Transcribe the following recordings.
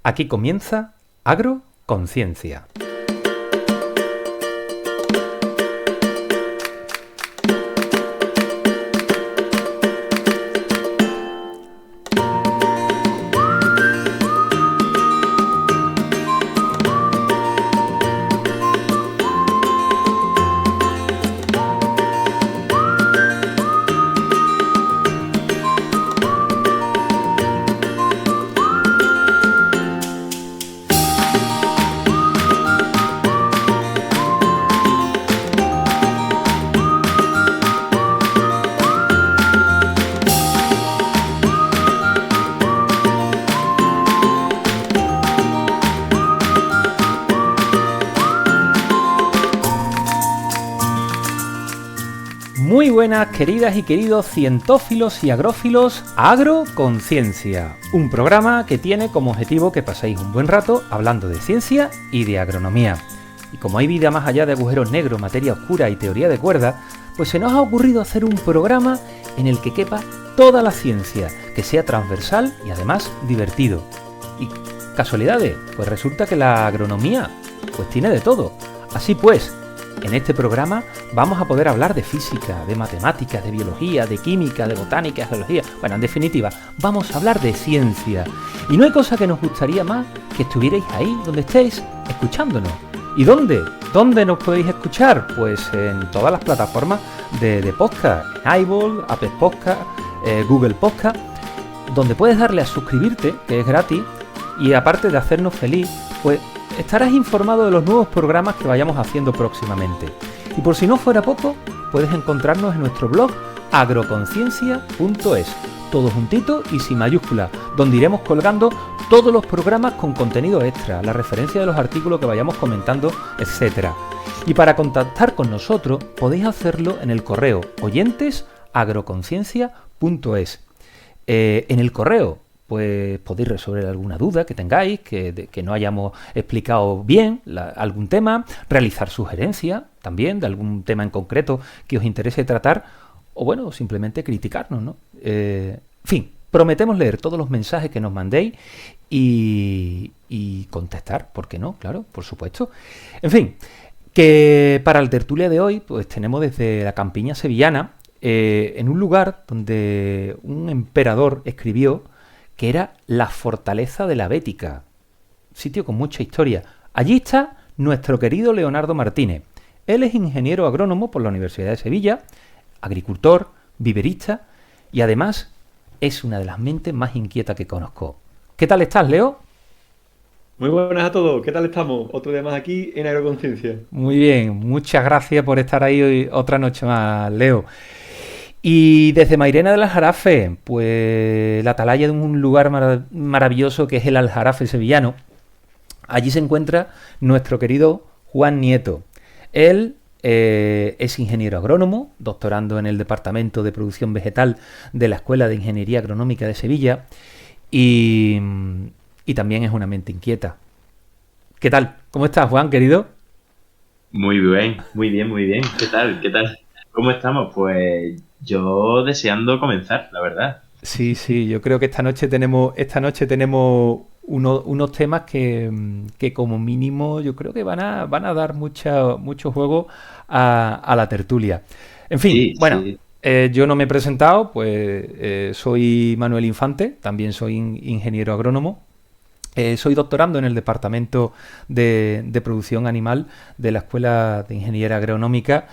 Aquí comienza Agroconciencia. Muy buenas, queridas y queridos cientófilos y agrófilos, Agroconciencia, un programa que tiene como objetivo que paséis un buen rato hablando de ciencia y de agronomía. Y como hay vida más allá de agujeros negros, materia oscura y teoría de cuerda, pues se nos ha ocurrido hacer un programa en el que quepa toda la ciencia, que sea transversal y además divertido. Y casualidades, pues resulta que la agronomía pues tiene de todo. Así pues, en este programa vamos a poder hablar de física, de matemáticas, de biología, de química, de botánica, de geología. Bueno, en definitiva, vamos a hablar de ciencia. Y no hay cosa que nos gustaría más que estuvierais ahí donde estéis, escuchándonos. ¿Y dónde? ¿Dónde nos podéis escuchar? Pues en todas las plataformas de podcast. En iVoox, Apple Podcast, Google Podcast, donde puedes darle a suscribirte, que es gratis, y aparte de hacernos feliz, pues estarás informado de los nuevos programas que vayamos haciendo próximamente. Y por si no fuera poco, puedes encontrarnos en nuestro blog agroconciencia.es, todo juntito y sin mayúsculas, donde iremos colgando todos los programas con contenido extra, la referencia de los artículos que vayamos comentando, etc. Y para contactar con nosotros podéis hacerlo en el correo oyentes@agroconciencia.es. En el correo pues podéis resolver alguna duda que tengáis, que no hayamos explicado bien, algún tema, realizar sugerencias también de algún tema en concreto que os interese tratar, o bueno, simplemente criticarnos, ¿no? En fin, prometemos leer todos los mensajes que nos mandéis y contestar, ¿por qué no? Claro, por supuesto. En fin, que para el tertulia de hoy, pues tenemos desde la campiña sevillana, en un lugar donde un emperador escribió que era la fortaleza de la Bética, sitio con mucha historia. Allí está nuestro querido Leonardo Martínez. Él es ingeniero agrónomo por la Universidad de Sevilla, agricultor, viverista y además es una de las mentes más inquietas que conozco. ¿Qué tal estás, Leo? Muy buenas a todos, ¿qué tal estamos? Otro día más aquí en Agroconciencia. Muy bien, muchas gracias por estar ahí hoy, otra noche más, Leo. Y desde Mairena del Aljarafe, pues la atalaya de un lugar maravilloso que es el Aljarafe sevillano. Allí se encuentra nuestro querido Juan Nieto. Él es ingeniero agrónomo, doctorando en el Departamento de Producción Vegetal de la Escuela de Ingeniería Agronómica de Sevilla y también es una mente inquieta. ¿Qué tal? ¿Cómo estás, Juan, querido? Muy bien, muy bien, muy bien. ¿Qué tal? ¿Qué tal? ¿Cómo estamos? Pues yo deseando comenzar, la verdad. Sí, yo creo que esta noche tenemos unos temas que como mínimo yo creo que van a dar mucho juego a la tertulia. En fin, Sí, bueno, sí. yo no me he presentado, pues soy Manuel Infante, también soy ingeniero agrónomo. Soy doctorando en el Departamento de Producción Animal de la Escuela de Ingeniería Agronómica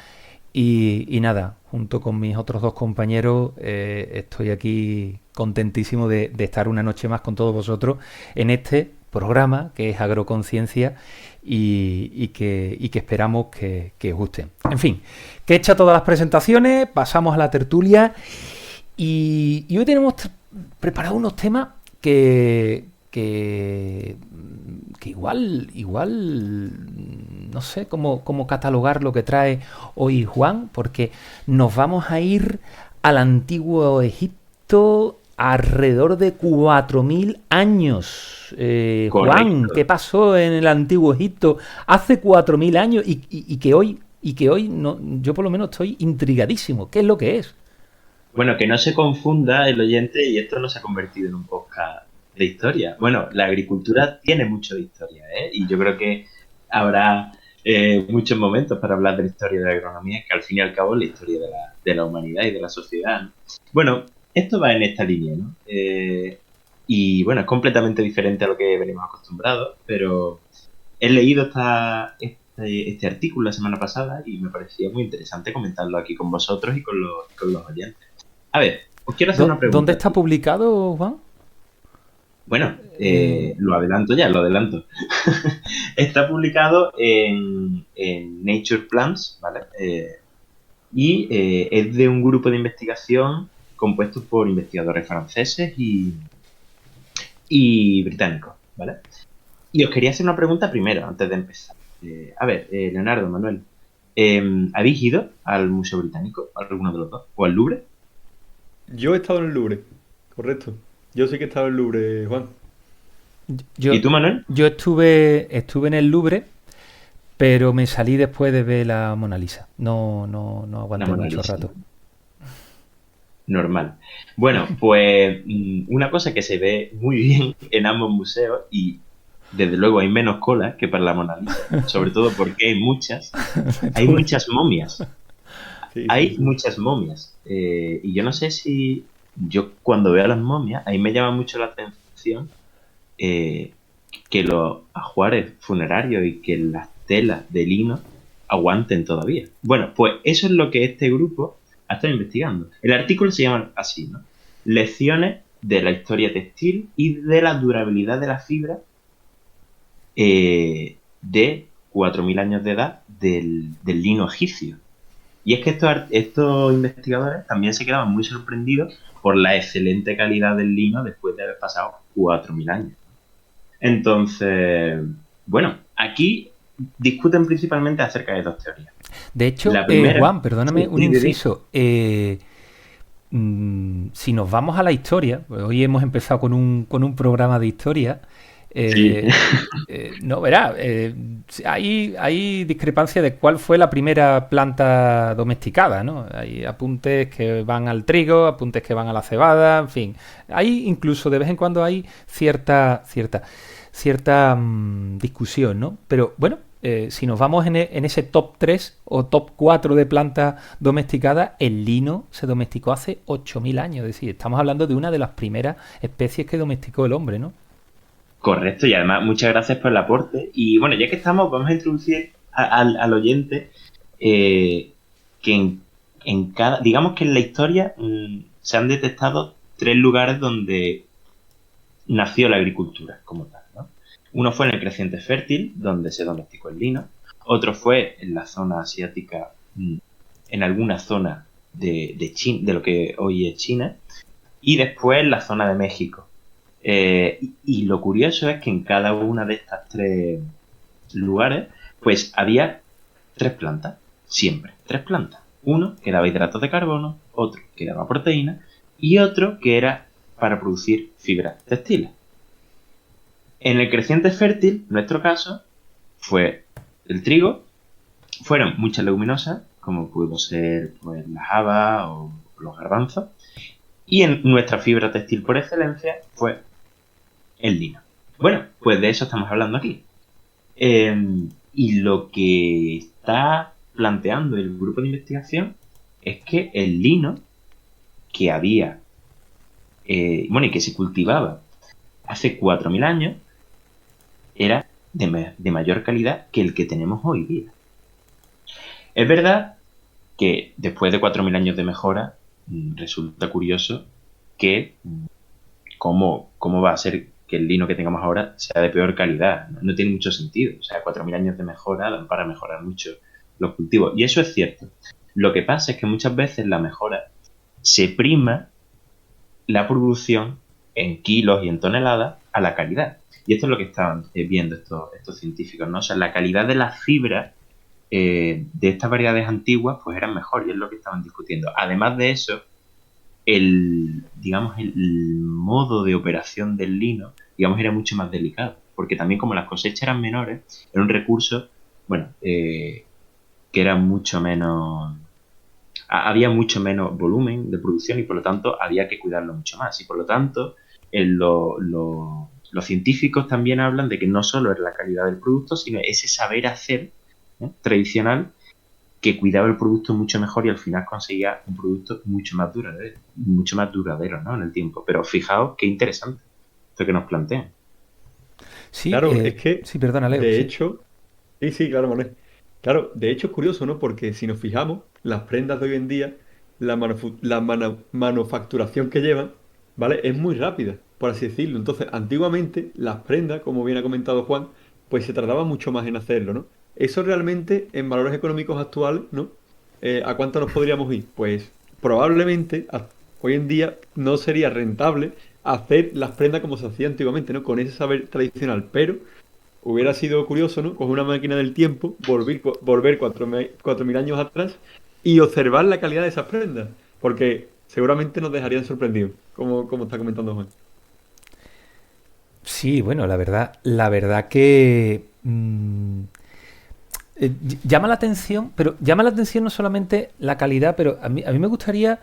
y nada, junto con mis otros dos compañeros estoy aquí contentísimo de estar una noche más con todos vosotros en este programa que es Agroconciencia y que esperamos que os guste. En fin, que hecha todas las presentaciones, pasamos a la tertulia y hoy tenemos preparados unos temas que igual no sé cómo catalogar lo que trae hoy Juan, porque nos vamos a ir al antiguo Egipto alrededor de 4.000 años. Juan, ¿qué pasó en el antiguo Egipto hace 4.000 años y que hoy no, yo por lo menos estoy intrigadísimo? ¿Qué es lo que es? Bueno, que no se confunda el oyente y esto no se ha convertido en un podcast de historia. Bueno, la agricultura tiene mucho de historia, ¿eh? Y yo creo que habrá muchos momentos para hablar de la historia de la agronomía, que al fin y al cabo es la historia de la humanidad y de la sociedad, ¿no? Bueno, esto va en esta línea, ¿no? Y bueno, es completamente diferente a lo que venimos acostumbrados, pero he leído este artículo la semana pasada y me parecía muy interesante comentarlo aquí con vosotros y con los oyentes. A ver, os quiero hacer una pregunta. ¿Dónde está publicado, Juan? Bueno, lo adelanto ya, lo adelanto. Está publicado en Nature Plants, ¿vale? Es de un grupo de investigación compuesto por investigadores franceses y británicos, ¿vale? Y os quería hacer una pregunta primero, antes de empezar. Leonardo, Manuel, ¿habéis ido al Museo Británico, alguno de los dos, o al Louvre? Yo he estado en el Louvre, correcto. Yo sí que he estado en el Louvre, Juan. ¿Y tú, Manuel? Yo estuve en el Louvre, pero me salí después de ver la Mona Lisa. No aguanté mucho rato. Normal. Bueno, pues una cosa que se ve muy bien en ambos museos, y desde luego hay menos cola que para la Mona Lisa, sobre todo porque hay muchas momias. Hay muchas momias. Y yo no sé si yo cuando veo a las momias, ahí me llama mucho la atención que los ajuares funerarios y que las telas de lino aguanten todavía. Bueno, pues eso es lo que este grupo ha estado investigando. El artículo se llama así, ¿no? Lecciones de la historia textil y de la durabilidad de la fibra de 4.000 años de edad del lino egipcio. Y es que estos investigadores también se quedaban muy sorprendidos por la excelente calidad del lino después de haber pasado 4.000 años. Entonces, bueno, aquí discuten principalmente acerca de dos teorías. De hecho, Juan, perdóname un inciso. Si nos vamos a la historia, pues hoy hemos empezado con un programa de historia. No, verá, hay discrepancia de cuál fue la primera planta domesticada, ¿no? Hay apuntes que van al trigo, apuntes que van a la cebada, en fin. Hay incluso de vez en cuando hay cierta discusión, ¿no? Pero bueno, si nos vamos en ese top 3 o top 4 de plantas domesticadas, el lino se domesticó hace 8.000 años. Es decir, estamos hablando de una de las primeras especies que domesticó el hombre, ¿no? Correcto, y además muchas gracias por el aporte. Y bueno, ya que estamos, vamos a introducir al oyente que en cada, digamos que en la historia se han detectado 3 lugares donde nació la agricultura como tal, ¿no? Uno fue en el Creciente Fértil, donde se domesticó el lino. Otro fue en la zona asiática, en alguna zona de lo que hoy es China. Y después en la zona de México. Y lo curioso es que en cada una de estas 3 lugares, pues había 3 plantas, siempre, 3 plantas. Uno que daba hidratos de carbono, otro que daba proteína y otro que era para producir fibras textiles. En el Creciente Fértil, nuestro caso, fue el trigo, fueron muchas leguminosas, como pudo ser pues, la haba o los garbanzos, y en nuestra fibra textil por excelencia fue el lino. Bueno, pues de eso estamos hablando aquí. Y lo que está planteando el grupo de investigación es que el lino que había, y que se cultivaba hace 4.000 años, era de mayor calidad que el que tenemos hoy día. Es verdad que después de 4.000 años de mejora, resulta curioso que cómo va a ser que el lino que tengamos ahora sea de peor calidad. No tiene mucho sentido. O sea, 4.000 años de mejora dan para mejorar mucho los cultivos. Y eso es cierto. Lo que pasa es que muchas veces la mejora se prima la producción en kilos y en toneladas a la calidad. Y esto es lo que estaban viendo estos científicos, ¿no? O sea, la calidad de las fibras de estas variedades antiguas pues eran mejor y es lo que estaban discutiendo. Además de eso, el modo de operación del lino, era mucho más delicado, porque también como las cosechas eran menores, era un recurso, que era mucho menos, había mucho menos volumen de producción y por lo tanto había que cuidarlo mucho más y por lo tanto los científicos también hablan de que no solo es la calidad del producto, sino ese saber hacer, tradicional, que cuidaba el producto mucho mejor y al final conseguía un producto mucho más duradero, ¿no? En el tiempo. Pero fijaos qué interesante esto que nos plantean. Sí, Claro, es que, sí, perdona, Leo. de Sí. hecho, sí, claro, Manuel. Claro, de hecho es curioso, ¿no? Porque si nos fijamos, las prendas de hoy en día, manufacturación que llevan, ¿vale? Es muy rápida, por así decirlo. Entonces, antiguamente, las prendas, como bien ha comentado Juan, pues se tardaba mucho más en hacerlo, ¿no? Eso realmente, en valores económicos actuales, ¿no? ¿A cuánto nos podríamos ir? Pues probablemente hoy en día no sería rentable hacer las prendas como se hacía antiguamente, ¿no? Con ese saber tradicional, pero hubiera sido curioso, ¿no? Coger una máquina del tiempo, volver 4.000 años atrás y observar la calidad de esas prendas, porque seguramente nos dejarían sorprendidos, como está comentando Juan. Sí, bueno, la verdad que llama la atención, pero llama la atención no solamente la calidad, pero a mí me gustaría,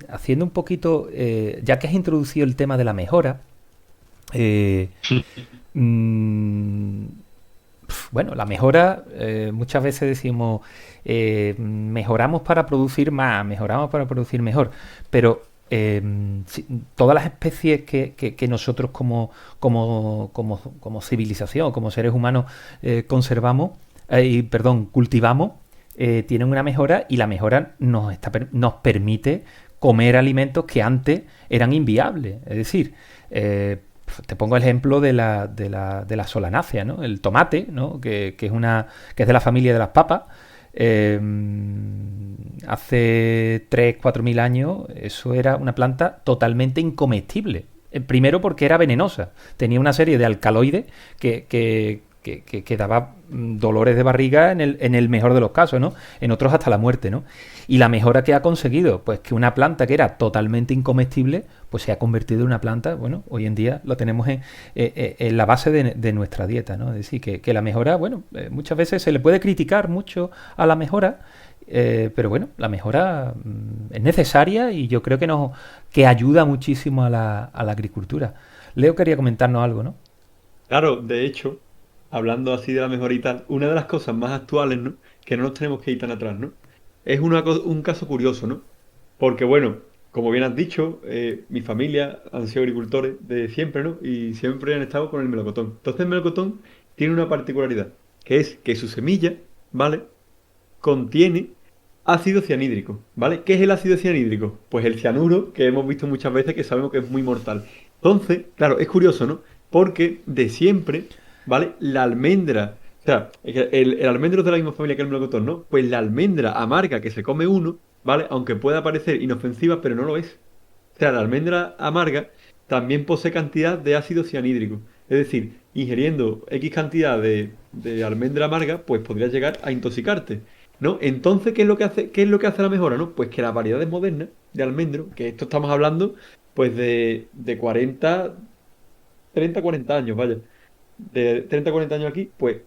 haciendo un poquito, ya que has introducido el tema de la mejora, eh, mm, bueno, la mejora, muchas veces decimos, mejoramos para producir más, mejoramos para producir mejor, pero todas las especies que nosotros como civilización, como seres humanos conservamos, perdón, cultivamos, tienen una mejora y la mejora nos permite comer alimentos que antes eran inviables. Es decir, te pongo el ejemplo de la solanácea, ¿no? El tomate, ¿no? Que es de la familia de las papas. Eh, Hace 3 4 mil años eso era una planta totalmente incomestible. Primero porque era venenosa. Tenía una serie de alcaloides que daba dolores de barriga en el mejor de los casos, ¿no? En otros hasta la muerte, ¿no? Y la mejora que ha conseguido, pues que una planta que era totalmente incomestible, pues se ha convertido en una planta, bueno, hoy en día lo tenemos en la base de nuestra dieta, ¿no? Es decir, que la mejora, bueno, muchas veces se le puede criticar mucho a la mejora, pero bueno, la mejora es necesaria y yo creo que ayuda muchísimo a la agricultura. Leo quería comentarnos algo, ¿no? Claro, de hecho, hablando así de la mejora y tal, una de las cosas más actuales, ¿no? Que no nos tenemos que ir tan atrás, ¿no? Es un caso curioso, ¿no? Porque bueno, como bien has dicho, mi familia han sido agricultores de siempre, ¿no? Y siempre han estado con el melocotón. Entonces el melocotón tiene una particularidad, que es que su semilla, ¿vale? Contiene ácido cianhídrico, ¿vale? ¿Qué es el ácido cianhídrico? Pues el cianuro, que hemos visto muchas veces que sabemos que es muy mortal. Entonces, claro, es curioso, ¿no? Porque de siempre, ¿vale? La almendra, o sea, el almendro es de la misma familia que el melocotón, ¿no? Pues la almendra amarga que se come uno, ¿vale? Aunque pueda parecer inofensiva, pero no lo es. O sea, la almendra amarga también posee cantidad de ácido cianhídrico. Es decir, ingiriendo X cantidad de almendra amarga, pues podrías llegar a intoxicarte, ¿no? Entonces, qué es lo que hace la mejora, ¿no? Pues que las variedades modernas de almendro, que esto estamos hablando, pues de 40 años, vaya, de 30 a 40 años aquí, pues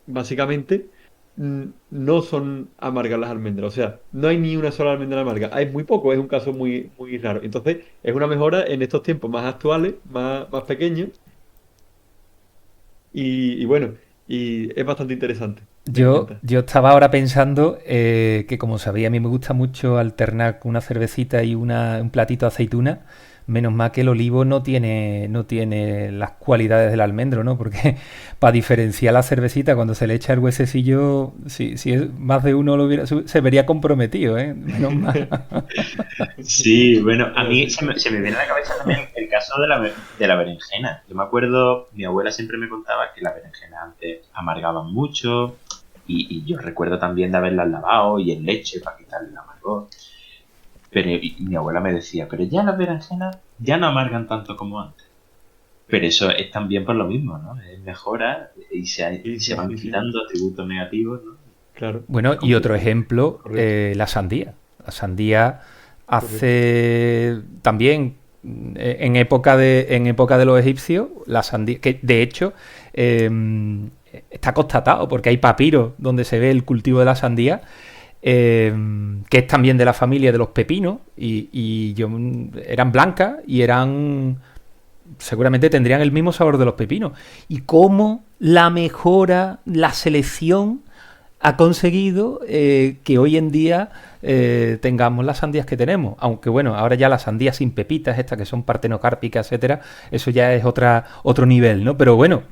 básicamente no son amargas las almendras. O sea, no hay ni una sola almendra amarga. Hay muy poco, es un caso muy, muy raro. Entonces, es una mejora en estos tiempos más actuales, más pequeños. Y bueno, y es bastante interesante. Me encanta. Yo estaba ahora pensando que como sabía, a mí me gusta mucho alternar con una cervecita y un platito de aceituna. Menos mal que el olivo no tiene las cualidades del almendro, ¿no? Porque para diferenciar la cervecita cuando se le echa el huesecillo, si es más de uno se vería comprometido, ¿eh? Menos mal. Sí, bueno, a Pero mí sí, se me viene a la cabeza también el caso de la berenjena. Yo me acuerdo, mi abuela siempre me contaba que las berenjenas antes amargaban mucho y yo recuerdo también de haberlas lavado y en leche para quitarle el amargor. Pero y mi abuela me decía, pero ya las berenjenas ya no amargan tanto como antes. Pero eso es también por lo mismo, ¿no? Es mejora y sí, se sí, van sí, sí, quitando atributos negativos, ¿no? claro. Bueno, Es y otro complicado. ejemplo, Correcto, la sandía. La sandía correcto. hace también en época de los egipcios, la sandía, que de hecho está constatado porque hay papiros donde se ve el cultivo de la sandía. que es también de la familia de los pepinos, eran blancas y seguramente tendrían el mismo sabor de los pepinos. Y cómo la mejora, la selección ha conseguido que hoy en día tengamos las sandías que tenemos. Aunque bueno, ahora ya las sandías sin pepitas, estas que son partenocárpicas, etcétera, eso ya es otro nivel, ¿no? Pero bueno,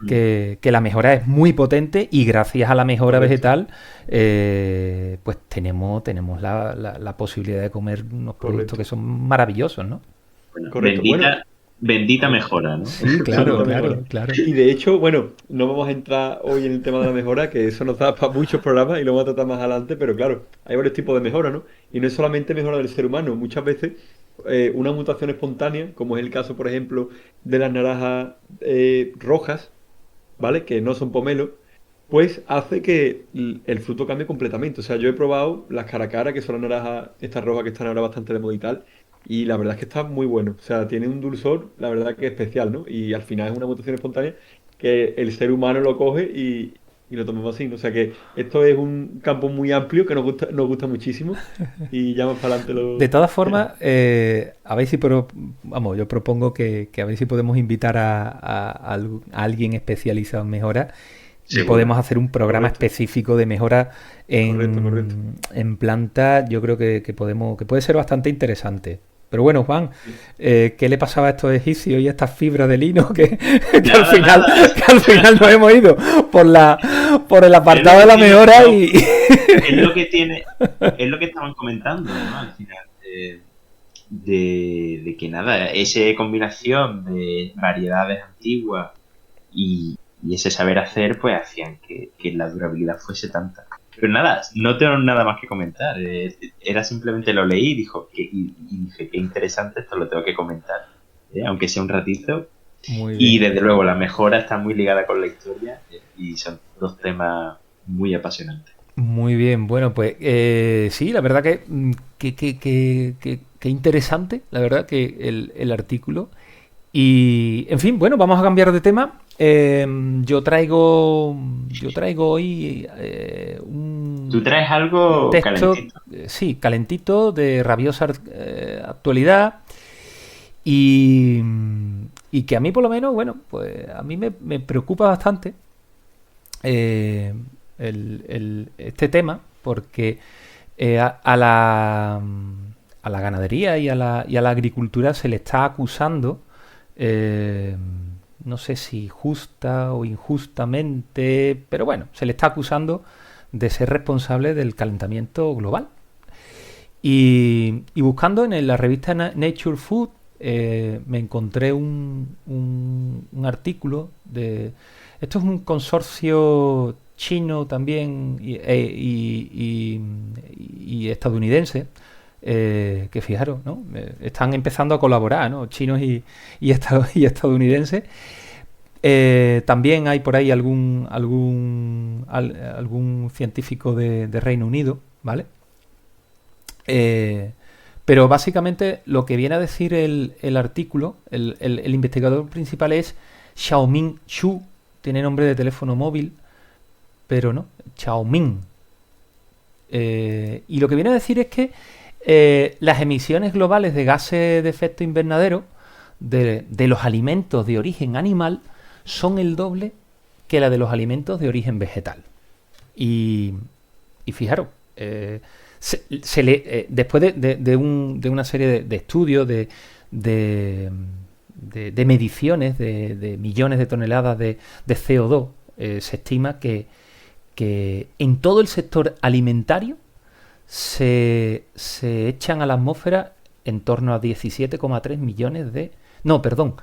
que la mejora es muy potente y gracias a la mejora vegetal pues tenemos la posibilidad de comer unos productos que son maravillosos, ¿no? Bueno, Correcto. bendita mejora, ¿no? Sí, claro. Y de hecho, bueno, no vamos a entrar hoy en el tema de la mejora, que eso nos da para muchos programas y lo vamos a tratar más adelante, pero claro, hay varios tipos de mejora, ¿no? Y no es solamente mejora del ser humano, muchas veces una mutación espontánea, como es el caso, por ejemplo, de las naranjas rojas, ¿vale? Que no son pomelo, pues hace que el fruto cambie completamente. O sea, yo he probado las caracara, que son las naranjas, estas rojas que están ahora bastante de moda y tal, y la verdad es que está muy bueno. O sea, tiene un dulzor, la verdad que especial, ¿no? Y al final es una mutación espontánea que el ser humano lo coge y lo tomamos así, ¿no? O sea que esto es un campo muy amplio que nos gusta muchísimo y ya más para adelante lo... De todas formas, a ver si yo propongo que a ver si podemos invitar a alguien especializado en mejora y Seguro. podemos hacer un programa Correcto. específico de mejora Correcto. en planta. Yo creo que puede ser bastante interesante. Pero bueno, Juan, ¿qué le pasaba a estos egipcios y a estas fibras de lino que al final nos hemos ido por el apartado de la mejora y... Es lo que tiene, es lo que estaban comentando, ¿no? Al final, de que nada, esa combinación de variedades antiguas y ese saber hacer, pues hacían que la durabilidad fuese tanta. Pero nada, no tengo nada más que comentar. Era simplemente lo leí y dije, qué interesante, esto lo tengo que comentar. Aunque sea un ratito. Muy bien. Y desde luego la mejora está muy ligada con la historia y son dos temas muy apasionantes. Muy bien, bueno, pues sí, la verdad que interesante, la verdad que el artículo. Y, en fin, bueno, vamos a cambiar de tema. Yo traigo hoy un ¿Tú traes algo texto, calentito? sí, calentito, de rabiosa actualidad y que a mí por lo menos, bueno, pues a mí me preocupa bastante este tema porque a la ganadería y a la agricultura se le está acusando, no sé si justa o injustamente, pero bueno, se le está acusando de ser responsable del calentamiento global. Y buscando en la revista Nature Food me encontré un artículo de... Esto es un consorcio chino también y estadounidense, que fijaros, ¿no? Están empezando a colaborar, ¿no? Chinos y estadounidenses. También hay por ahí algún científico de Reino Unido, ¿vale? Pero básicamente lo que viene a decir el artículo, el investigador principal es Xiaoming Xu, tiene nombre de teléfono móvil, pero no, Xiaoming. Y lo que viene a decir es que las emisiones globales de gases de efecto invernadero de los alimentos de origen animal son el doble que la de los alimentos de origen vegetal. Y fijaros, después de una serie de estudios, de mediciones de millones de toneladas de CO2, se estima que en todo el sector alimentario se echan a la atmósfera en torno a 17,3 millones de... No, perdón,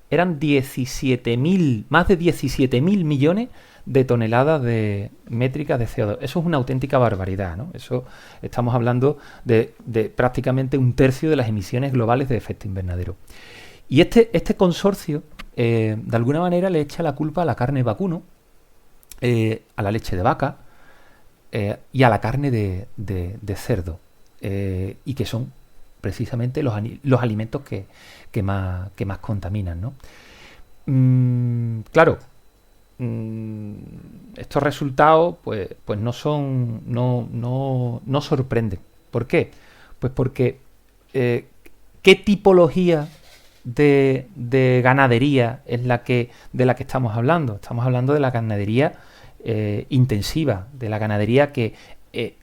eran más de 17.000 millones de toneladas métricas de CO2. Eso es una auténtica barbaridad, ¿no? Eso estamos hablando de prácticamente un tercio de las emisiones globales de efecto invernadero. Y este consorcio, de alguna manera, le echa la culpa a la carne vacuno, a la leche de vaca y a la carne de cerdo, y que son precisamente los alimentos que más contaminan, ¿no? Claro, estos resultados pues no son, no sorprenden. ¿Por qué? Pues porque ¿qué tipología de ganadería es de la que estamos hablando? Estamos hablando de la ganadería intensiva, de la ganadería que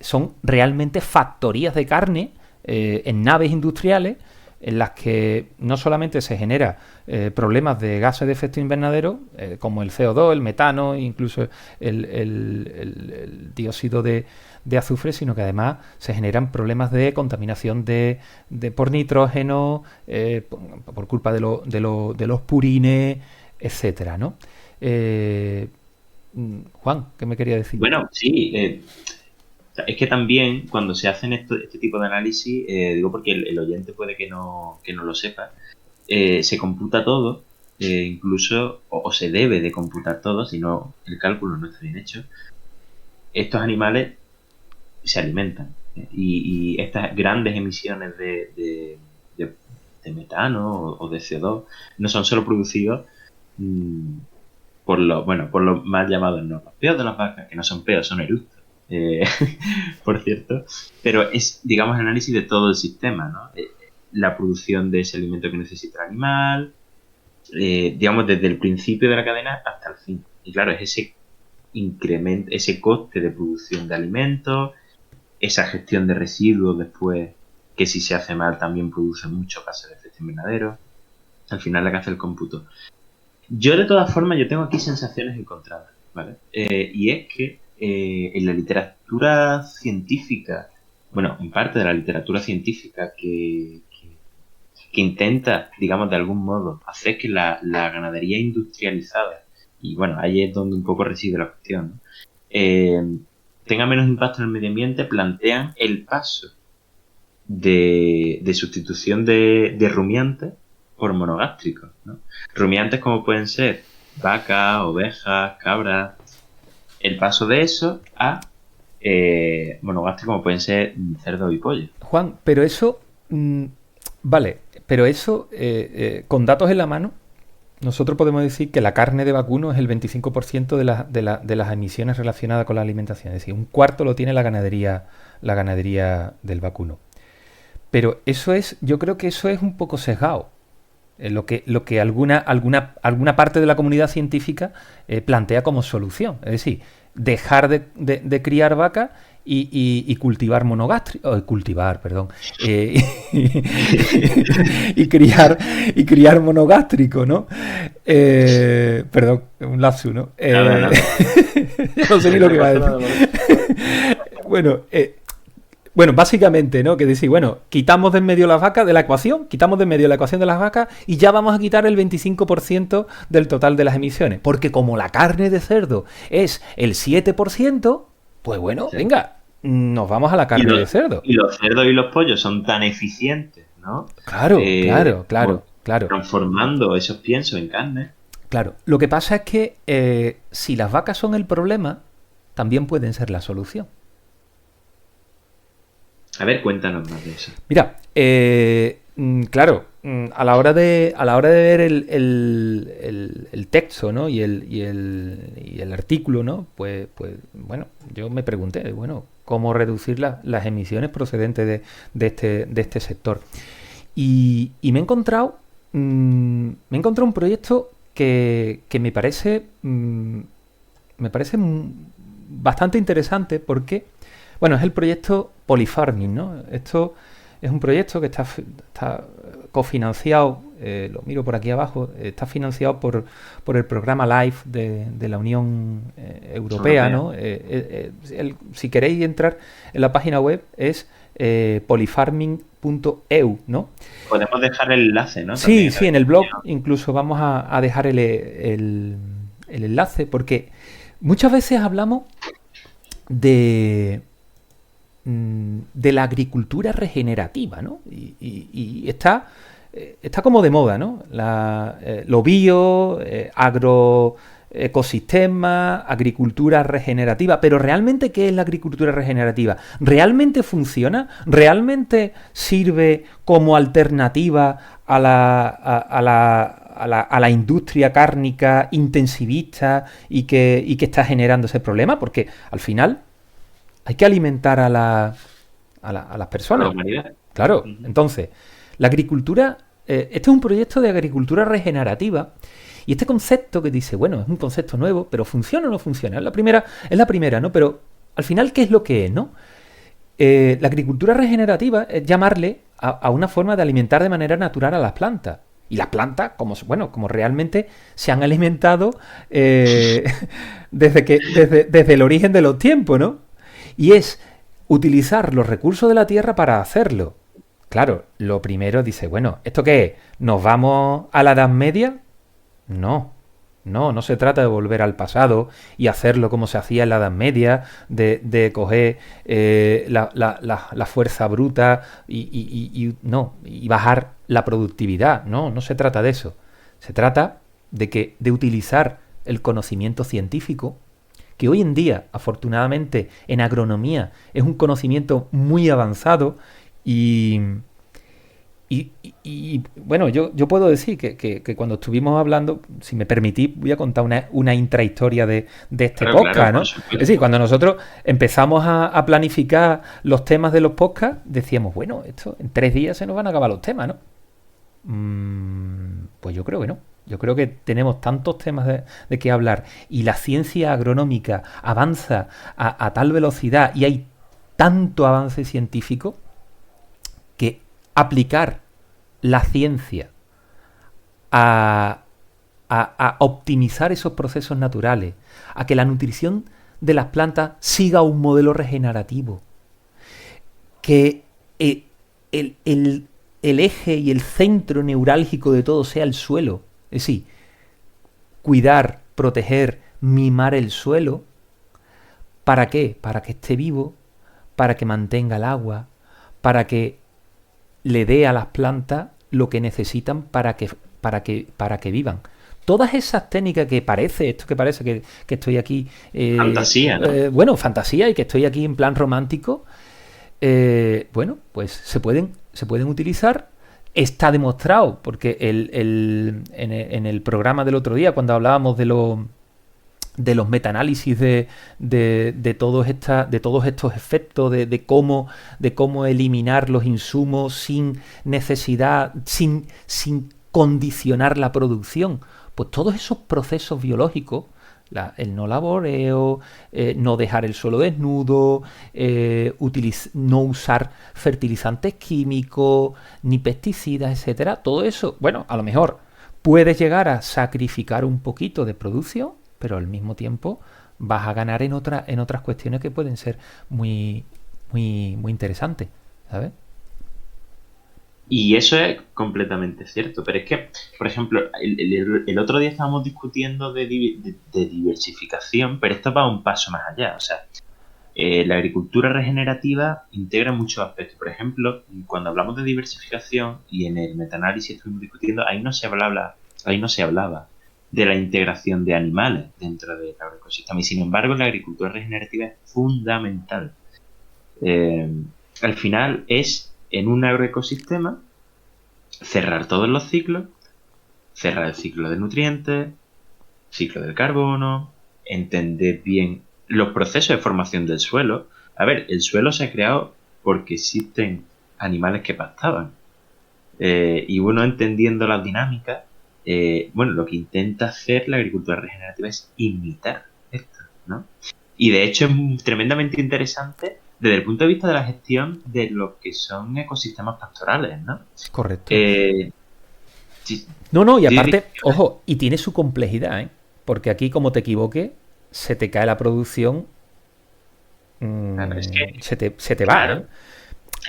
son realmente factorías de carne en naves industriales, en las que no solamente se genera problemas de gases de efecto invernadero, como el CO2, el metano, incluso el dióxido de azufre, sino que además se generan problemas de contaminación por nitrógeno, por culpa de los purines, etcétera, ¿no? Juan, ¿qué me quería decir? Bueno, sí, es que también cuando se hacen este tipo de análisis, digo porque el oyente puede que no lo sepa, se computa todo, incluso, o se debe de computar todo, si no el cálculo no está bien hecho. Estos animales se alimentan y estas grandes emisiones de metano o de CO2 no son solo producidos por los mal llamados los peos de las vacas, que no son peos, son eructos. Por cierto, pero es, digamos, el análisis de todo el sistema, ¿no? La producción de ese alimento que necesita el animal, digamos, desde el principio de la cadena hasta el fin. Y claro, es ese incremento, ese coste de producción de alimentos, esa gestión de residuos después, que si se hace mal también produce mucho gases de efecto invernadero. Al final la que hace el cómputo. Yo, de todas formas, yo tengo aquí sensaciones encontradas, ¿vale? Y es que en la literatura científica, bueno, en parte de la literatura científica que intenta, digamos, de algún modo hacer que la ganadería industrializada, y bueno, ahí es donde un poco reside la cuestión, ¿no? Tenga menos impacto en el medio ambiente, plantean el paso de sustitución de rumiantes por monogástricos, ¿no? Rumiantes como pueden ser vacas, ovejas, cabras. El paso de eso a monogástricos como pueden ser cerdo y pollo. Juan, pero eso, vale, pero eso, con datos en la mano, nosotros podemos decir que la carne de vacuno es el 25% de las emisiones relacionadas con la alimentación. Es decir, un cuarto lo tiene la ganadería del vacuno. Pero eso es, yo creo que eso es un poco sesgado. Lo que alguna parte de la comunidad científica plantea como solución. Es decir, dejar de criar vacas y cultivar y criar monogástrico, ¿no? Perdón, un lapsus, ¿no? No. No sé ni lo que va a decir. Bueno, básicamente, ¿no? Que decir, bueno, quitamos de en medio las vacas de la ecuación, de las vacas y ya vamos a quitar el 25% del total de las emisiones. Porque como la carne de cerdo es el 7%, pues bueno, sí. Venga, nos vamos a la carne de cerdo. Y los cerdos y los pollos son tan eficientes, ¿no? Claro. Transformando esos piensos en carne. Claro, lo que pasa es que si las vacas son el problema, también pueden ser la solución. A ver, cuéntanos más de eso. Mira, claro, a la hora de ver el texto, ¿no? y el artículo, ¿no? Pues bueno, yo me pregunté, bueno, ¿cómo reducir las emisiones procedentes de este sector? Y me he encontrado un proyecto que me parece bastante interesante porque, bueno, es el proyecto Polyfarming, ¿no? Esto es un proyecto que está cofinanciado, lo miro por aquí abajo, está financiado por el programa LIFE de la Unión Europea, ¿no? Si queréis entrar en la página web es polyfarming.eu, ¿no? Podemos dejar el enlace, ¿no? Sí, en el blog incluso vamos a dejar el enlace, porque muchas veces hablamos de la agricultura regenerativa, ¿no? Y está como de moda, ¿no? Lo bio, agroecosistema, agricultura regenerativa. Pero ¿realmente qué es la agricultura regenerativa? ¿Realmente funciona? ¿Realmente sirve como alternativa a a la industria cárnica intensivista y que está generando ese problema, porque al final hay que alimentar a las personas. La humanidad. Claro, entonces, la agricultura, este es un proyecto de agricultura regenerativa y este concepto que dice, bueno, es un concepto nuevo, pero ¿funciona o no funciona? Es la primera, ¿no? Pero al final, ¿qué es lo que es, no? La agricultura regenerativa es llamarle a una forma de alimentar de manera natural a las plantas. Y las plantas, como realmente se han alimentado desde el origen de los tiempos, ¿no? Y es utilizar los recursos de la tierra para hacerlo. Claro, lo primero dice, bueno, ¿esto qué es? ¿Nos vamos a la Edad Media? No se trata de volver al pasado y hacerlo como se hacía en la Edad Media, de coger la fuerza bruta y bajar la productividad. No se trata de eso. Se trata de utilizar el conocimiento científico, que hoy en día, afortunadamente, en agronomía es un conocimiento muy avanzado y bueno, yo puedo decir que cuando estuvimos hablando, si me permitís, voy a contar una intrahistoria de este podcast, claro, ¿no? Es decir, cuando nosotros empezamos a planificar los temas de los podcasts, decíamos, bueno, esto en 3 días se nos van a acabar los temas, ¿no? Pues yo creo que no. Yo creo que tenemos tantos temas de qué hablar y la ciencia agronómica avanza a tal velocidad y hay tanto avance científico que aplicar la ciencia a optimizar esos procesos naturales, a que la nutrición de las plantas siga un modelo regenerativo, que el eje y el centro neurálgico de todo sea el suelo, es decir, cuidar, proteger, mimar el suelo. ¿Para qué? Para que esté vivo, para que mantenga el agua, para que le dé a las plantas lo que necesitan para que vivan. Todas esas técnicas que parece que estoy aquí... fantasía, ¿no? Fantasía y que estoy aquí en plan romántico, pues se pueden utilizar. Está demostrado, porque en el programa del otro día, cuando hablábamos de los metaanálisis de todos estos efectos, de cómo eliminar los insumos sin necesidad, sin condicionar la producción, pues todos esos procesos biológicos, el no laboreo, no dejar el suelo desnudo, no usar fertilizantes químicos, ni pesticidas, etcétera, todo eso, bueno, a lo mejor puedes llegar a sacrificar un poquito de producción, pero al mismo tiempo vas a ganar en otras cuestiones que pueden ser muy, muy, muy interesantes, ¿sabes? Y eso es completamente cierto, pero es que, por ejemplo, el otro día estábamos discutiendo de diversificación, pero esto va un paso más allá. O sea, la agricultura regenerativa integra muchos aspectos. Por ejemplo, cuando hablamos de diversificación y en el metaanálisis estuvimos discutiendo, ahí no se hablaba de la integración de animales dentro del agroecosistema. Y sin embargo, la agricultura regenerativa es fundamental. Al final es, en un agroecosistema, cerrar todos los ciclos, cerrar el ciclo de nutrientes, ciclo del carbono, entender bien los procesos de formación del suelo. A ver, el suelo se ha creado porque existen animales que pastaban. Y uno entendiendo las dinámicas, lo que intenta hacer la agricultura regenerativa es imitar esto, ¿no? Y de hecho es tremendamente interesante desde el punto de vista de la gestión de lo que son ecosistemas pastorales, ¿no? Correcto. Sí, y aparte, ojo, y tiene su complejidad, ¿eh? Porque aquí, como te equivoques, se te cae la producción, es que, se te va, claro, ¿eh?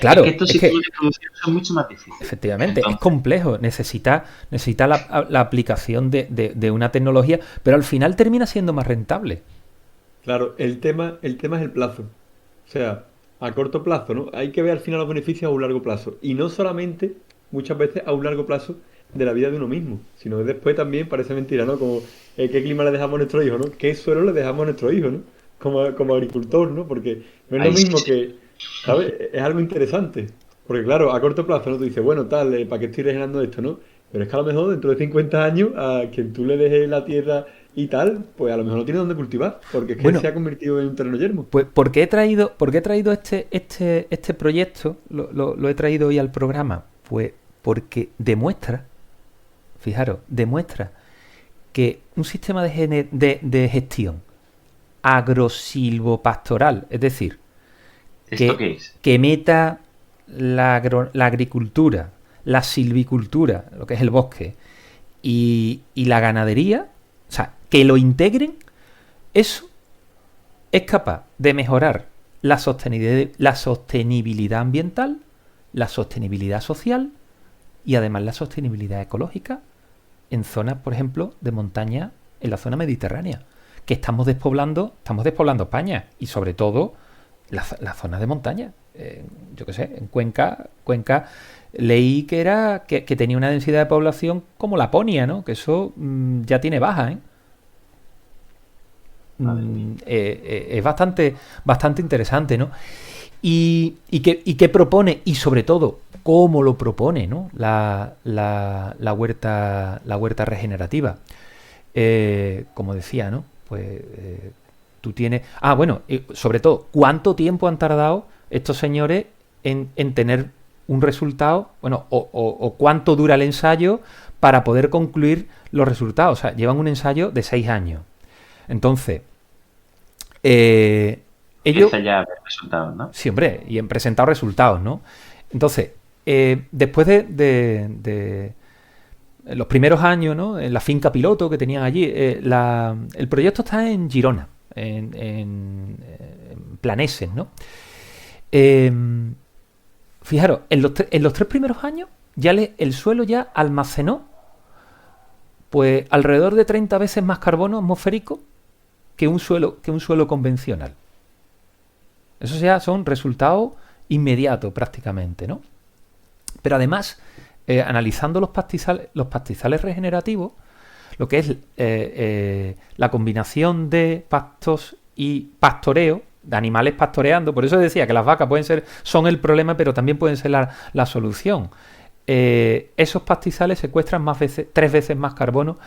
Claro, es que estos ciclos de producción son mucho más difíciles. Efectivamente, entonces, es complejo, necesita la aplicación de una tecnología, pero al final termina siendo más rentable. Claro, el tema es el plazo. O sea, a corto plazo, ¿no? Hay que ver al final los beneficios a un largo plazo. Y no solamente, muchas veces, a un largo plazo de la vida de uno mismo, sino después también, parece mentira, ¿no? Como qué clima le dejamos a nuestro hijo, ¿no? ¿Qué suelo le dejamos a nuestro hijo, ¿no? Como agricultor, ¿no? Porque no es lo mismo que, ¿sabes? Es algo interesante. Porque claro, a corto plazo, ¿no? Tú dices, bueno, tal, ¿para qué estoy regenerando esto, no? Pero es que a lo mejor dentro de 50 años, a quien tú le dejes la tierra y tal, pues a lo mejor no tiene dónde cultivar, porque es que Bueno, se ha convertido en un terreno yermo. pues por qué he traído este proyecto? Lo he traído hoy al programa. Pues porque demuestra, fijaros, demuestra que un sistema de gestión agrosilvopastoral, es decir, ¿Esto qué es? que meta la agricultura, la silvicultura, lo que es el bosque, y la ganadería, o sea, que lo integren, eso es capaz de mejorar la sostenibilidad ambiental, la sostenibilidad social y además la sostenibilidad ecológica en zonas, por ejemplo, de montaña en la zona mediterránea, que estamos despoblando España y sobre todo las zonas de montaña. Yo qué sé, en Cuenca leí que tenía una densidad de población como Laponia, ¿no? Que eso ya tiene baja, ¿eh? Madre mía. Es bastante interesante, ¿no? Y qué propone, y sobre todo, cómo lo propone, ¿no? La huerta regenerativa. Como decía, ¿no? Pues tú tienes... Ah, bueno, sobre todo, ¿cuánto tiempo han tardado estos señores en tener un resultado? Bueno, o cuánto dura el ensayo para poder concluir los resultados. O sea, llevan un ensayo de 6 años. Entonces, ellos, Empieza ya a ver resultados, ¿no? sí, hombre, y han presentado resultados, ¿no? Entonces, después de los primeros años, ¿no? En la finca piloto que tenían allí, el proyecto está en Girona, en Planeses, ¿no? Eh, Fijaros, en los 3 primeros años el suelo ya almacenó pues alrededor de 30 veces más carbono atmosférico que un suelo convencional. Eso ya son resultados inmediatos prácticamente, ¿no? Pero además, analizando los pastizales regenerativos, lo que es la combinación de pastos y pastoreo, de animales pastoreando, por eso decía que las vacas son el problema, pero también pueden ser la solución. Esos pastizales secuestran 3 veces más carbono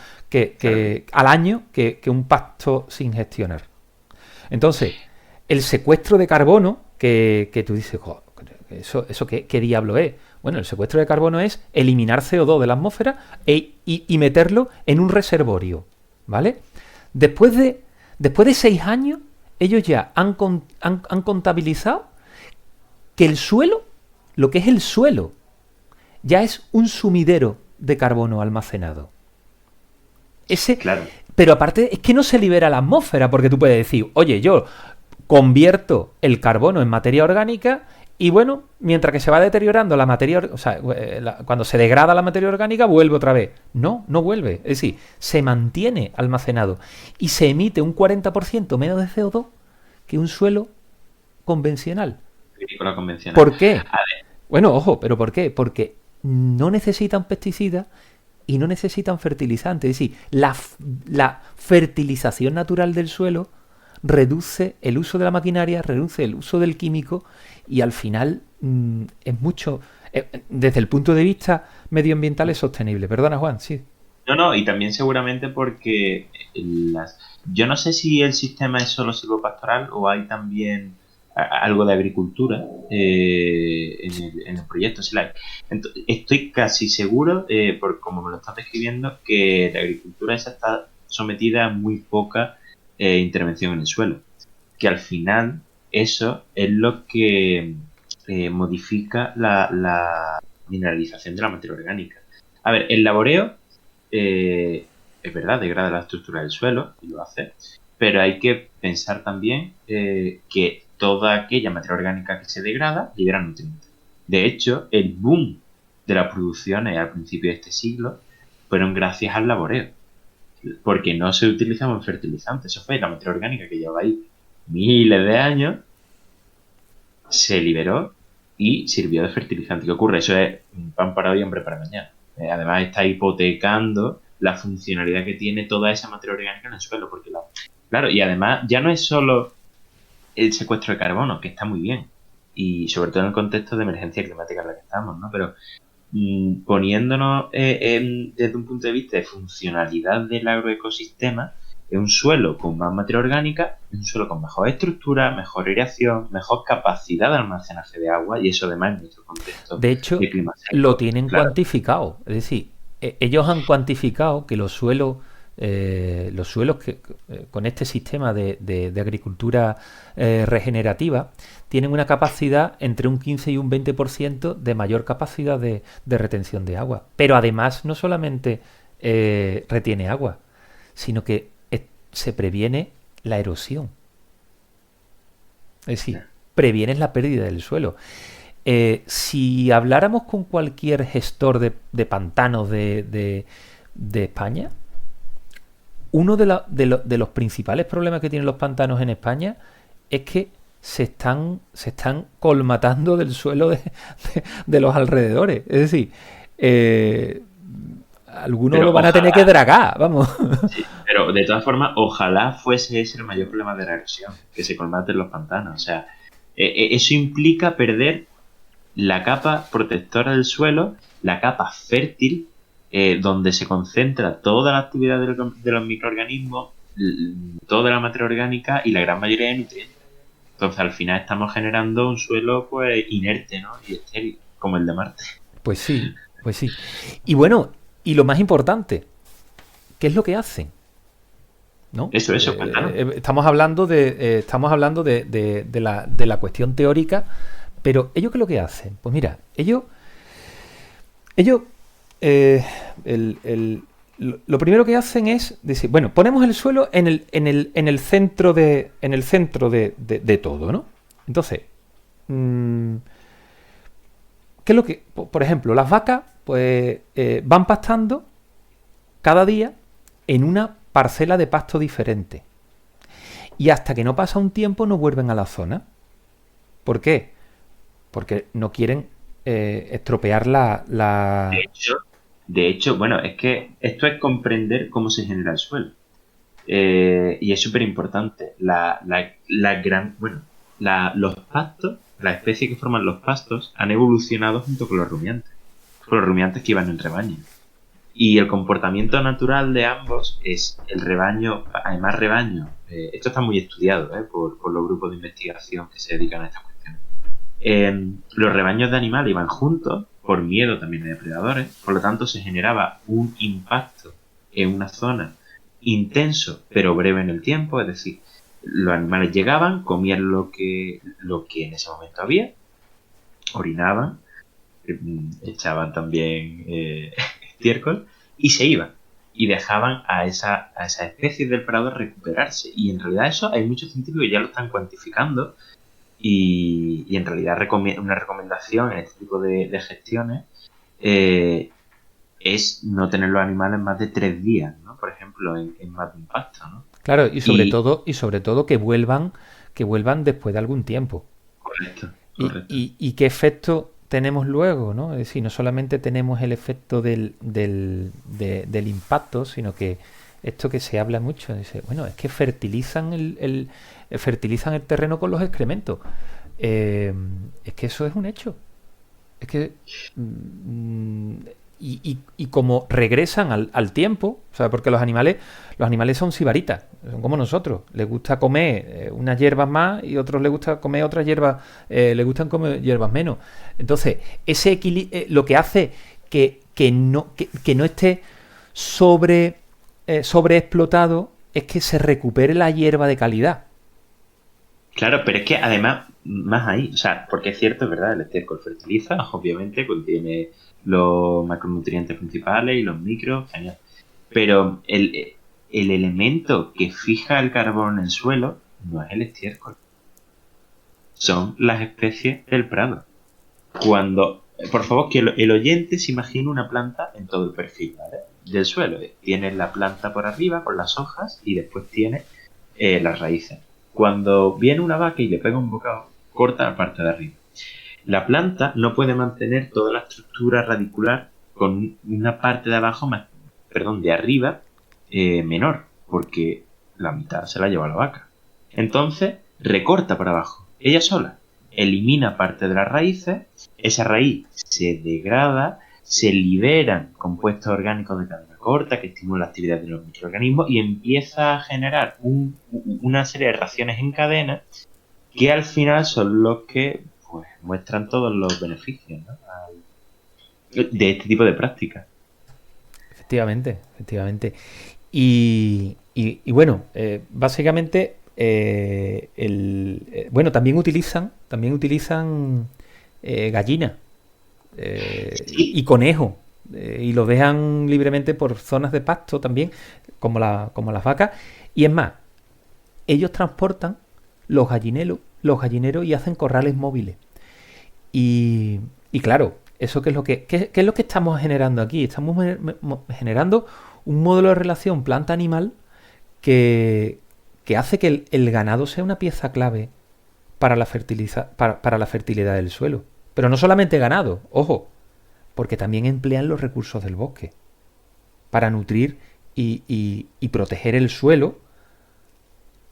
al año que un pasto sin gestionar. Entonces, el secuestro de carbono, que tú dices, "Jo, ¿eso qué diablo es?". Bueno, el secuestro de carbono es eliminar CO2 de la atmósfera y meterlo en un reservorio, ¿vale? Después de 6 años, ellos ya han contabilizado que el suelo, lo que es el suelo, ya es un sumidero de carbono almacenado. Claro. Pero aparte es que no se libera la atmósfera, porque tú puedes decir, oye, yo convierto el carbono en materia orgánica y bueno, mientras que se va deteriorando la materia, o sea, cuando se degrada la materia orgánica, vuelve otra vez. No vuelve. Es decir, se mantiene almacenado y se emite un 40% menos de CO2 que un suelo convencional. Agrícola convencional. ¿Por qué? A ver, Bueno, ojo, ¿pero por qué? Porque no necesitan pesticidas y no necesitan fertilizantes. Es decir, la fertilización natural del suelo reduce el uso de la maquinaria, reduce el uso del químico y al final es mucho, desde el punto de vista medioambiental es sostenible. Perdona, Juan, sí. no, y también seguramente porque yo no sé si el sistema es solo silvopastoral o hay también algo de agricultura en el proyecto, si la hay. Estoy casi seguro, por como me lo estás describiendo, que la agricultura esa está sometida a muy poca intervención en el suelo. Que al final eso es lo que modifica la mineralización de la materia orgánica. A ver, el laboreo es verdad, degrada la estructura del suelo y lo hace, pero hay que pensar también que toda aquella materia orgánica que se degrada libera nutrientes. De hecho, el boom de las producciones al principio de este siglo fueron gracias al laboreo, porque no se utilizaban fertilizantes. Eso fue la materia orgánica que llevaba ahí miles de años, se liberó y sirvió de fertilizante. ¿Qué ocurre? Eso es pan para hoy y hambre para mañana. Además está hipotecando la funcionalidad que tiene toda esa materia orgánica en el suelo, porque claro, y además ya no es solo el secuestro de carbono, que está muy bien, y sobre todo en el contexto de emergencia climática en la que estamos, ¿no? Pero poniéndonos desde un punto de vista de funcionalidad del agroecosistema, es un suelo con más materia orgánica, es un suelo con mejor estructura, mejor aireación, mejor capacidad de almacenaje de agua, y eso además en nuestro contexto De hecho, de clima seco, lo tienen claro. cuantificado. Es decir, ellos han cuantificado que los suelos con este sistema de agricultura regenerativa tienen una capacidad entre un 15 y un 20% de mayor capacidad de retención de agua. Pero además no solamente retiene agua, sino que se previene la erosión. Es decir, previenes la pérdida del suelo. Si habláramos con cualquier gestor de pantanos de España, uno de los principales problemas que tienen los pantanos en España es que se están colmatando del suelo de los alrededores. Es decir, algunos Pero lo van a tener que dragar, vamos. Sí, pero de todas formas, ojalá fuese ese el mayor problema de la erosión, que se colmaten los pantanos. O sea, eso implica perder la capa protectora del suelo, la capa fértil, donde se concentra toda la actividad de los microorganismos, toda la materia orgánica y la gran mayoría de nutrientes. Entonces, al final estamos generando un suelo pues inerte, ¿no? Y estéril, como el de Marte. Pues sí, pues sí. Y bueno, y lo más importante, ¿qué es lo que hacen? ¿No? Eso, cuéntanos. Estamos hablando de la cuestión teórica, pero ¿ellos qué es lo que hacen? Pues mira, ellos lo primero que hacen es decir, bueno, ponemos el suelo en el centro de todo, ¿no? Entonces, ¿qué es lo que, por ejemplo, las vacas pues van pastando cada día en una parcela de pasto diferente, y hasta que no pasa un tiempo no vuelven a la zona? ¿Por qué? Porque no quieren estropear la... De hecho, bueno, es que esto es comprender cómo se genera el suelo. Y es súper importante. Los pastos, las especies que forman los pastos, han evolucionado junto con los rumiantes que iban en rebaño. Y el comportamiento natural de ambos es el rebaño, además rebaño. Esto está muy estudiado por los grupos de investigación que se dedican a esta cuestión. Los rebaños de animales iban juntos por miedo también de depredadores, por lo tanto se generaba un impacto en una zona intenso pero breve en el tiempo, es decir, los animales llegaban, comían lo que en ese momento había, orinaban, echaban también estiércol y se iban y dejaban a esa especie del prado recuperarse. Y en realidad eso hay muchos científicos que ya lo están cuantificando. Y en realidad una recomendación en este tipo de gestiones es no tener los animales más de 3 días, ¿no? Por ejemplo, en más de un pasto, ¿no? Claro, y sobre todo que vuelvan después de algún tiempo. Correcto. ¿Y qué efecto tenemos luego, ¿no? Es decir, no solamente tenemos el efecto del impacto, sino que esto que se habla mucho, dice, bueno, es que fertilizan el terreno con los excrementos. Es que eso es un hecho. Es que y como regresan al tiempo, o sea, porque los animales son sibaritas, son como nosotros, les gusta comer unas hierbas más y otros les gusta comer otras hierbas, les gustan comer hierbas menos. Entonces, ese equilibrio, lo que hace que no esté sobreexplotado es que se recupere la hierba de calidad. Claro, pero es que además, más ahí, o sea, porque es cierto, es verdad, el estiércol fertiliza, obviamente, contiene los macronutrientes principales y los micros, genial. Pero el elemento que fija el carbón en el suelo no es el estiércol, son las especies del prado. Cuando, por favor, que el oyente se imagine una planta en todo el perfil, ¿vale? Del suelo. Tiene la planta por arriba con las hojas y después tiene las raíces. Cuando viene una vaca y le pega un bocado, corta la parte de arriba. La planta no puede mantener toda la estructura radicular con una parte de abajo de arriba menor, porque la mitad se la lleva la vaca. Entonces recorta para abajo, ella sola, elimina parte de las raíces, esa raíz se degrada, se liberan compuestos orgánicos de cadena corta que estimulan la actividad de los microorganismos y empieza a generar una serie de reacciones en cadena que al final son los que pues muestran todos los beneficios, ¿no? De este tipo de prácticas. Efectivamente, efectivamente. Y bueno, básicamente, bueno, también utilizan gallina Sí. y conejo, y los dejan libremente por zonas de pasto también, como las vacas. Y es más, ellos transportan los gallineros y hacen corrales móviles. Y claro, eso qué es lo que estamos generando aquí. Estamos generando un modelo de relación planta-animal que hace que el ganado sea una pieza clave para para la fertilidad del suelo. Pero no solamente ganado, ojo, porque también emplean los recursos del bosque para nutrir y proteger el suelo,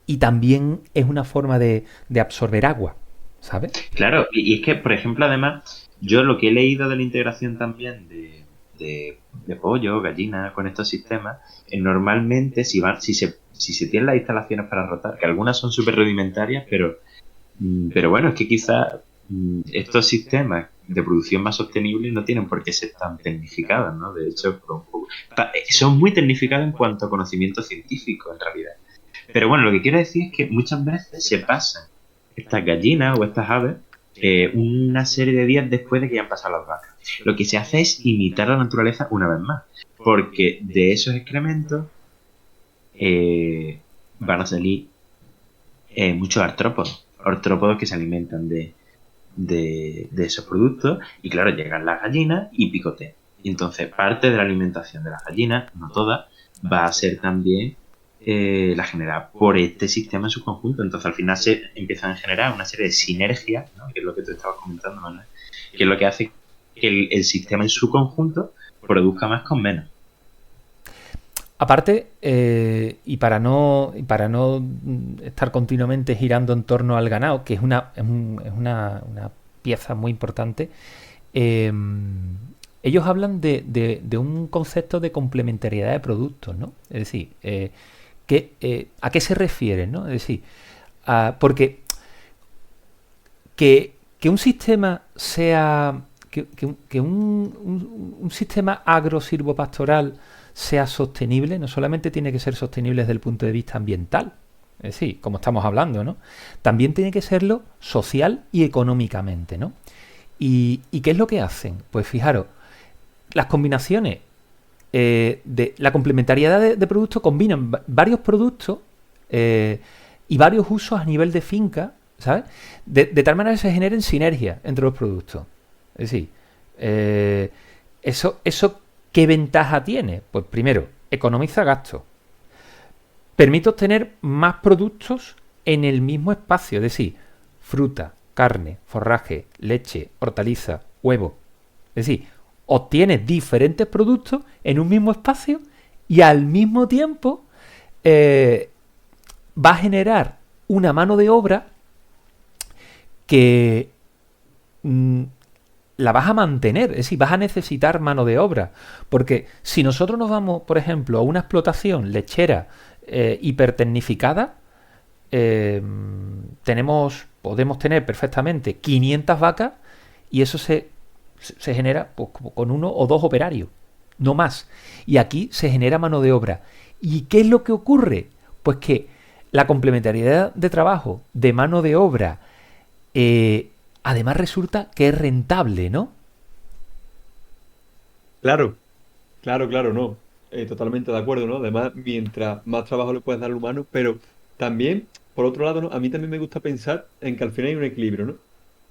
y también es una forma de absorber agua, ¿sabes? Claro, y es que, por ejemplo, además, yo lo que he leído de la integración también de pollo, gallina con estos sistemas, normalmente si se tienen las instalaciones para rotar, que algunas son súper rudimentarias, pero bueno, es que quizás estos sistemas de producción más sostenible no tienen por qué ser tan tecnificados, ¿no? De hecho, son muy tecnificados en cuanto a conocimiento científico, en realidad. Pero bueno, lo que quiero decir es que muchas veces se pasan estas gallinas o estas aves una serie de días después de que ya han pasado las vacas. Lo que se hace es imitar la naturaleza una vez más, porque de esos excrementos van a salir muchos artrópodos que se alimentan de esos productos, y claro, llegan las gallinas y picotean. Y entonces parte de la alimentación de las gallinas, no toda, va a ser también la generada por este sistema en su conjunto. Entonces al final se empiezan a generar una serie de sinergias, ¿no? Que es lo que tú estabas comentando, Manuel, que es lo que hace que el sistema en su conjunto produzca más con menos. Aparte, y para no estar continuamente girando en torno al ganado, que es una pieza muy importante, ellos hablan de un concepto de complementariedad de productos, ¿no? Es decir, ¿a qué se refieren, ¿no? Es decir, porque que un sistema sea... Que un sistema agro-silvopastoral sea sostenible, no solamente tiene que ser sostenible desde el punto de vista ambiental, es decir, como estamos hablando, ¿no? También tiene que serlo social y económicamente, ¿no? ¿Y qué es lo que hacen? Pues fijaros, las combinaciones de la complementariedad de productos combinan varios productos y varios usos a nivel de finca, ¿sabes? De tal manera que se generen sinergias entre los productos. Es decir, ¿eso qué ventaja tiene? Pues primero, economiza gastos. Permite obtener más productos en el mismo espacio. Es decir, fruta, carne, forraje, leche, hortaliza, huevo. Es decir, obtienes diferentes productos en un mismo espacio y al mismo tiempo va a generar una mano de obra que... la vas a mantener, es decir, vas a necesitar mano de obra, porque si nosotros nos vamos, por ejemplo, a una explotación lechera hipertecnificada, podemos tener perfectamente 500 vacas y eso se genera pues, con 1 o 2 operarios, no más. Y aquí se genera mano de obra. ¿Y qué es lo que ocurre? Pues que la complementariedad de trabajo de mano de obra además resulta que es rentable, ¿no? Claro, claro, no. Totalmente de acuerdo, ¿no? Además, mientras más trabajo le puedes dar al humano, pero también, por otro lado, ¿no? A mí también me gusta pensar en que al final hay un equilibrio, ¿no?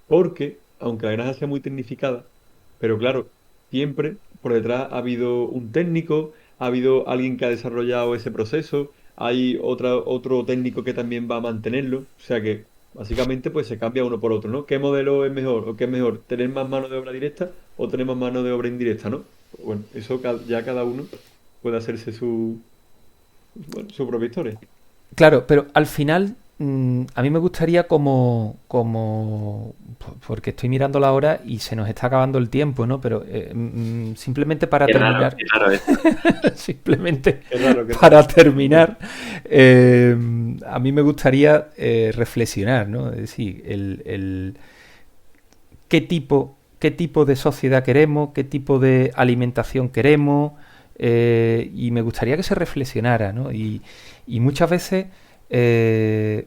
Porque, aunque la granja sea muy tecnificada, pero claro, siempre por detrás ha habido un técnico, ha habido alguien que ha desarrollado ese proceso, hay otro técnico que también va a mantenerlo, o sea que básicamente pues se cambia uno por otro, ¿no? ¿Qué modelo es mejor o qué es mejor? ¿Tener más mano de obra directa o tener más mano de obra indirecta, ¿no? Bueno, eso ya cada uno puede hacerse su propia historia. Claro, pero al final a mí me gustaría porque estoy mirando la hora y se nos está acabando el tiempo, ¿no? Pero simplemente para terminar, Qué raro esto. simplemente Qué raro, qué para raro. terminar, a mí me gustaría reflexionar, ¿no? Es decir, qué tipo de sociedad queremos, qué tipo de alimentación queremos, y me gustaría que se reflexionara, ¿no? Y muchas veces eh,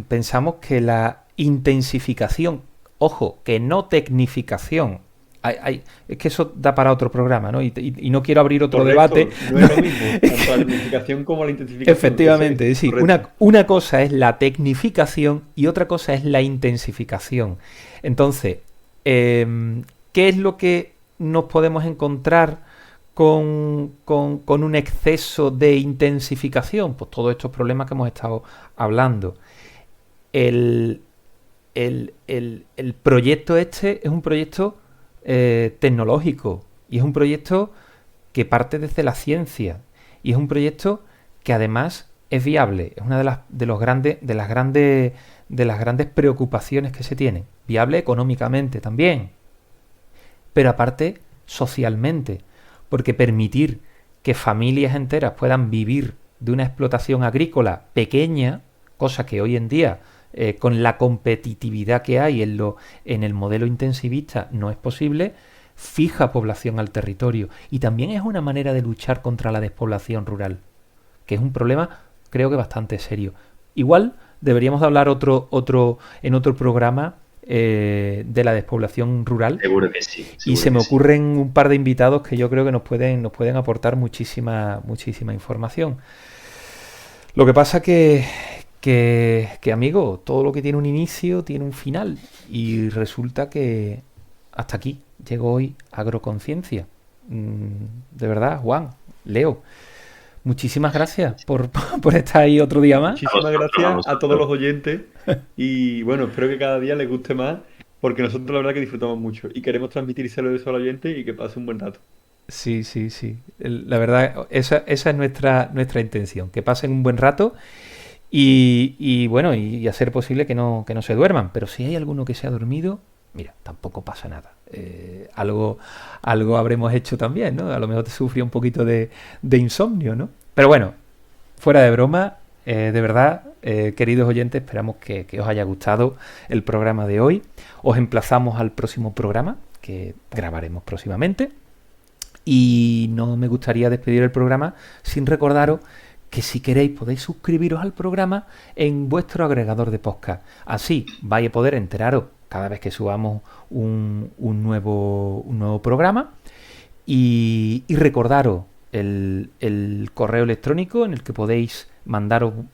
pensamos que la intensificación, ojo, que no tecnificación, es que eso da para otro programa, ¿no? Y no quiero abrir otro debate. Correcto, no es lo mismo, tanto la tecnificación como la intensificación. Efectivamente, Ese es decir, correcto. una cosa es la tecnificación y otra cosa es la intensificación. Entonces, ¿qué es lo que nos podemos encontrar con un exceso de intensificación? Pues todos estos problemas que hemos estado hablando. El, el proyecto este es un proyecto tecnológico y es un proyecto que parte desde la ciencia y es un proyecto que además es viable. Es una de las grandes preocupaciones que se tienen. Viable económicamente también, pero aparte socialmente, porque permitir que familias enteras puedan vivir de una explotación agrícola pequeña, cosa que hoy en día, con la competitividad que hay en el modelo intensivista, no es posible, fija población al territorio. Y también es una manera de luchar contra la despoblación rural, que es un problema creo que bastante serio. Igual deberíamos de hablar en otro programa de la despoblación rural. Seguro que sí. Y se me ocurren un par de invitados que yo creo que nos pueden aportar muchísima información. Lo que pasa que, amigo, todo lo que tiene un inicio tiene un final. Y resulta que hasta aquí llegó hoy Agroconciencia. De verdad, Juan, Leo, muchísimas gracias por estar ahí otro día más. Muchísimas gracias a todos los oyentes y bueno, espero que cada día les guste más porque nosotros la verdad que disfrutamos mucho y queremos transmitírselo eso al oyente y que pase un buen rato. Sí, sí, sí. La verdad, esa es nuestra intención, que pasen un buen rato y bueno, y a ser posible que no se duerman. Pero si hay alguno que se ha dormido, mira, tampoco pasa nada. Algo habremos hecho también, ¿no? A lo mejor te sufrió un poquito de insomnio, ¿no? Pero bueno, fuera de broma, de verdad, queridos oyentes, esperamos que os haya gustado el programa de hoy. Os emplazamos al próximo programa que grabaremos próximamente. Y no me gustaría despedir el programa sin recordaros que si queréis podéis suscribiros al programa en vuestro agregador de podcast. Así vais a poder enteraros cada vez que subamos un nuevo programa. Y recordaros el correo electrónico en el que podéis mandarnos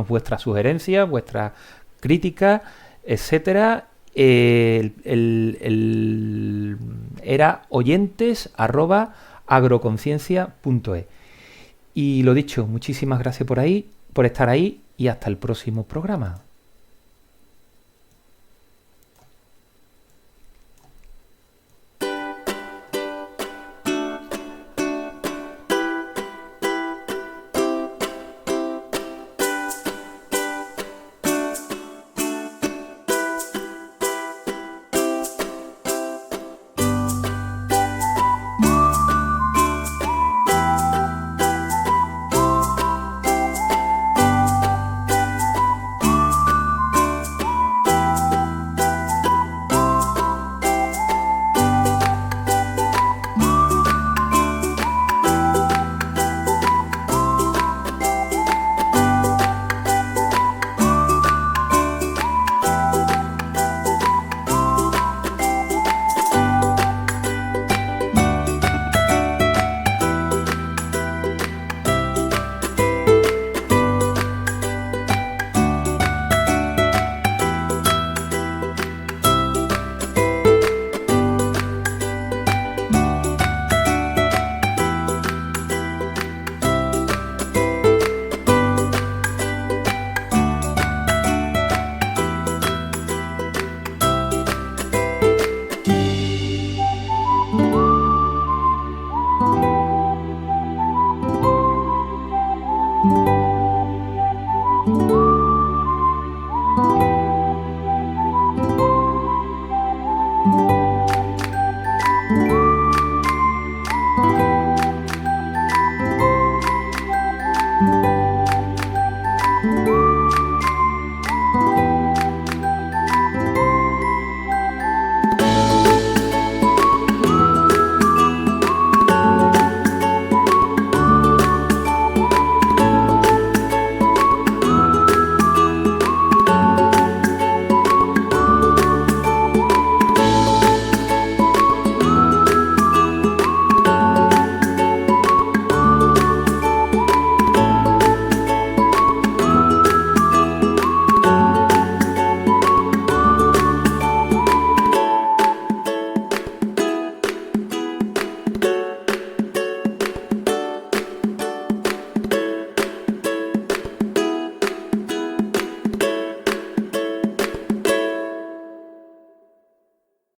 vuestras sugerencias, vuestras críticas, etcétera. Era oyentes@agroconciencia.es. Y lo dicho, muchísimas gracias por estar ahí y hasta el próximo programa.